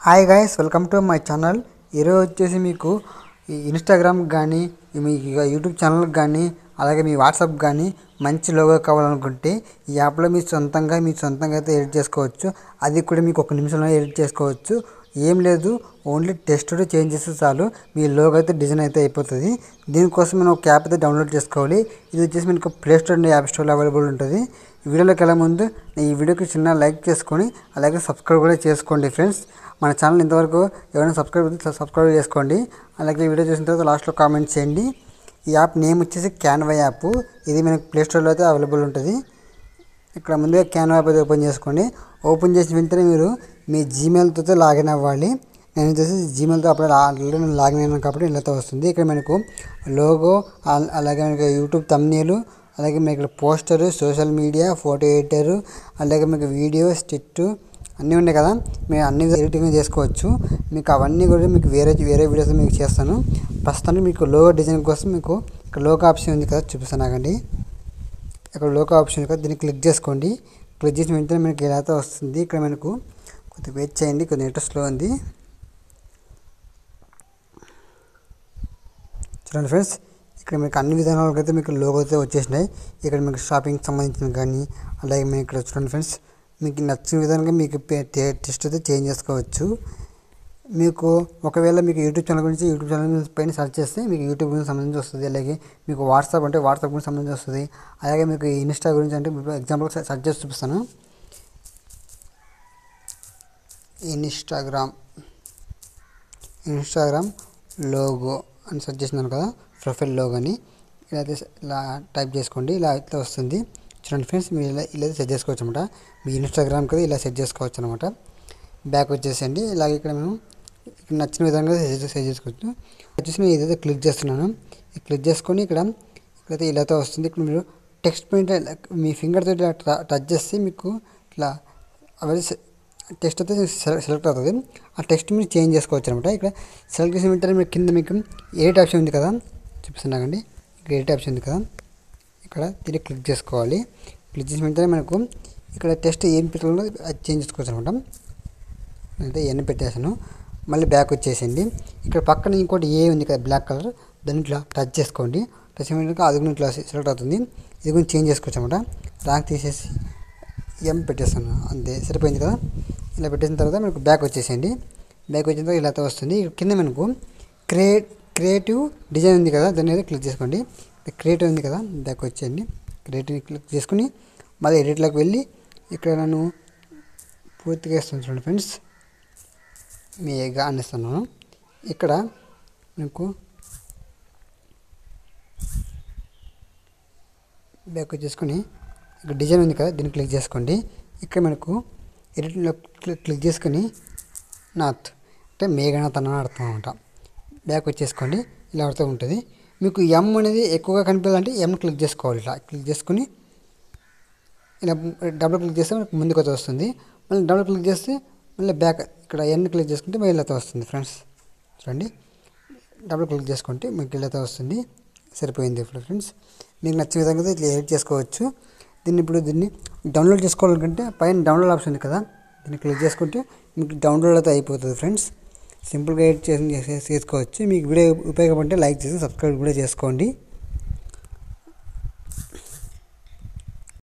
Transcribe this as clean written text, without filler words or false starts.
Hi guys, welcome to my channel. ఈరోజు వచ్చేసి మీకు ఈ ఇన్స్టాగ్రామ్ కానీ మీ యూట్యూబ్ ఛానల్కి కానీ అలాగే మీ వాట్సాప్ కానీ మంచి లోగో కావాలనుకుంటే ఈ యాప్లో మీ సొంతంగా అయితే ఎడిట్ చేసుకోవచ్చు. అది కూడా మీకు 1 నిమిషంలో ఎడిట్ చేసుకోవచ్చు. ఏం లేదు, ఓన్లీ టెక్స్ట్ చేంజ్ చేస్తే చాలు మీ లోగో అయితే డిజైన్ అయితే అయిపోతుంది. దీనికోసం మనం ఒక యాప్ అయితే డౌన్లోడ్ చేసుకోవాలి. ఇది వచ్చేసి మీకు ప్లే స్టోర్ అండ్ యాప్ స్టోర్లో అవైలబుల్ ఉంటుంది. ఈ వీడియోలోకి వెళ్ళే ముందు ఈ వీడియోకి చిన్న లైక్ చేసుకొని అలాగే సబ్స్క్రైబ్ కూడా చేసుకోండి ఫ్రెండ్స్. మన ఛానల్ ఇంతవరకు ఎవరైనా సబ్స్క్రైబ్ చేసుకోండి. అలాగే ఈ వీడియో చూసిన తర్వాత లాస్ట్లో కామెంట్ చేయండి. ఈ యాప్ నేమ్ వచ్చేసి క్యాన్వా యాప్. ఇది మనకి ప్లే స్టోర్లో అయితే అవైలబుల్ ఉంటుంది. ఇక్కడ ముందుగా క్యాన్వా యాప్ అయితే ఓపెన్ చేసుకోండి. ఓపెన్ చేసిన వెంటనే మీరు మీ జీమెయిల్తో లాగిన్ అవ్వాలి. నేను వచ్చేసి జీమెయిల్తో అప్పుడు ఆల్రెడీ నేను లాగిన్ అయినా కాబట్టి ఇలాతో వస్తుంది. ఇక్కడ మనకు లోగో, అలాగే మనకి యూట్యూబ్ థంబ్నెయిల్, అలాగే మీకు ఇక్కడ poster, social media, photo editor, అలాగే మీకు వీడియో స్టిట్ అన్నీ ఉన్నాయి కదా. మీరు అన్ని ఎడిటింగ్ చేసుకోవచ్చు. మీకు అవన్నీ కూడా మీకు వేరే వీడియోస్ మీకు చేస్తాను. ప్రస్తుతానికి మీకు లోగో డిజైన్ కోసం మీకు ఇక్కడ లోగో ఆప్షన్ ఉంది కదా, చూపిస్తాను ఆగండి. ఇక్కడ లోగో ఆప్షన్ ఉంది కదా, దీన్ని క్లిక్ చేసుకోండి. క్లిక్ చేసిన వెంటనే మనకి ఇలా అయితే వస్తుంది. ఇక్కడ మనకు కొద్దిగా వెయిట్ చేయండి, కొద్దిగా నెట్ స్లో ఉంది. చూడండి ఫ్రెండ్స్, ఇక్కడ మీకు అన్ని విధానాలకు అయితే మీకు లోగో అయితే వచ్చేసినాయి. ఇక్కడ మీకు షాపింగ్కి సంబంధించిన కానీ అలాగే మీకు ఇక్కడ చూడండి ఫ్రెండ్స్, మీకు నచ్చిన విధంగా మీకు టెక్స్ట్ అయితే చేంజ్ చేసుకోవచ్చు. మీకు ఒకవేళ మీకు యూట్యూబ్ ఛానల్ పైన సెర్చ్ చేస్తే మీకు యూట్యూబ్ గురించి సంబంధించి వస్తుంది. అలాగే మీకు వాట్సాప్ అంటే వాట్సాప్ గురించి సంబంధించి వస్తుంది. అలాగే మీకు ఇన్స్టా గురించి అంటే ఎగ్జాంపుల్ సెర్చ్ చేసి చూపిస్తాను. ఇన్స్టాగ్రామ్ లోగో అని సెర్చ్ చేసినాను కదా, ప్రొఫైల్ లోగో అని ఇలా టైప్ చేసుకోండి. ఇలా అయితే వస్తుంది. చూడండి ఫ్రెండ్స్, మీరు ఇలా సెట్ చేసుకోవచ్చు అనమాట. మీ ఇన్స్టాగ్రామ్ కదా ఇలా సెట్ చేసుకోవచ్చు అనమాట. బ్యాక్ వచ్చేసండి. ఇలాగ ఇక్కడ మేము నచ్చిన విధంగా సెట్ చేసుకోవచ్చు. వచ్చేసి నేను ఏదైతే క్లిక్ చేస్తున్నాను, క్లిక్ చేసుకొని ఇక్కడైతే ఇలాతో వస్తుంది. ఇక్కడ మీరు టెక్స్ట్ పాయింట్ మీ ఫింగర్తో ఇలా టచ్ చేస్తే మీకు ఇట్లా అవన్నీ టెక్స్ట్ అయితే సెలెక్ట్ అవుతుంది. ఆ టెక్స్ట్ మీరు చేంజ్ చేసుకోవచ్చు అనమాట. ఇక్కడ సెలెక్ట్ చేసిన వెంటనే మీకు కింద మీకు ఎడిట్ ఆప్షన్ ఉంది కదా, చూపిస్తున్నాకండి. ఇక్కడ ఎడిట్ ఆప్షన్ ఉంది కదా, ఇక్కడ దీన్ని క్లిక్ చేసుకోవాలి. క్లిక్ చేసిన వెంటనే మనకు ఇక్కడ టెక్స్ట్ ఏం పెట్టాలో అది చేంజ్ చేసుకోవచ్చు అనమాట. అంటే ఎన్ని పెట్టేసాను. మళ్ళీ బ్యాక్ వచ్చేసింది. ఇక్కడ పక్కన ఇంకోటి ఏ ఉంది కదా బ్లాక్ కలర్, దాన్ని ఇట్లా టచ్ చేసుకోండి. టచ్ చేయడానికి అది కూడా ఇట్లా సెలెక్ట్ అవుతుంది. ఇది కూడా చేంజ్ చేసుకోవచ్చు అనమాట. ర్యాంక్ తీసేసి ఎం పెట్టేస్తాను, అంతే సరిపోయింది కదా. ఇలా పెట్టేసిన తర్వాత మనకు బ్యాక్ వచ్చేసేయండి. బ్యాక్ వచ్చిన తర్వాత ఇలా వస్తుంది. కింద మనకు క్రియేటివ్ డిజైన్ ఉంది కదా, దాన్ని అయితే క్లిక్ చేసుకోండి. క్రియేటివ్ ఉంది కదా, బ్యాక్ వచ్చేయండి. క్రియేటివ్ క్లిక్ చేసుకుని మళ్ళీ ఎడిట్లోకి వెళ్ళి ఇక్కడ నేను పూర్తిగా ఇస్తాను. చూడండి ఫ్రెండ్స్, మీగా అనిస్తున్నాను. ఇక్కడ మీకు బ్యాక్ వచ్చేసుకొని ఇక్కడ డిజైన్ ఉంది కదా, దీన్ని క్లిక్ చేసుకోండి. ఇక్కడ మనకు ఎడిట్లో క్లిక్ చేసుకొని నాత్ అంటే మేఘనాథ్ అని అర్థం అనమాట. బ్యాక్ వచ్చేసుకోండి. ఇలా అర్థం ఉంటుంది. మీకు ఎం అనేది ఎక్కువగా కనిపించాలంటే ఎం క్లిక్ చేసుకోవాలి. ఇలా క్లిక్ చేసుకుని ఇలా డబుల్ క్లిక్ చేస్తే మనకు ముందుకు అయితే వస్తుంది. మళ్ళీ డబుల్ క్లిక్ చేస్తే మళ్ళీ బ్యాక్ ఇక్కడ ఎన్ క్లిక్ చేసుకుంటే మళ్ళీ ఇలా వస్తుంది. ఫ్రెండ్స్ చూడండి, డబుల్ క్లిక్ చేసుకుంటే మీకు ఇలా వస్తుంది. సరిపోయింది. ఇప్పుడు ఫ్రెండ్స్, మీకు నచ్చిన విధంగా ఇట్లా ఎడిట్ చేసుకోవచ్చు. దీన్ని డౌన్లోడ్ చేసుకోవాలనుకుంటే పైన డౌన్లోడ్ ఆప్షన్ ఉంది కదా, దీన్ని క్లిక్ చేసుకుంటే మీకు డౌన్లోడ్ అయితే అయిపోతుంది. ఫ్రెండ్స్, సింపుల్గా ఎడిట్ చేసుకోవచ్చు. మీకు వీడియో ఉపయోగపడితే లైక్ చేసి సబ్స్క్రైబ్ కూడా చేసుకోండి.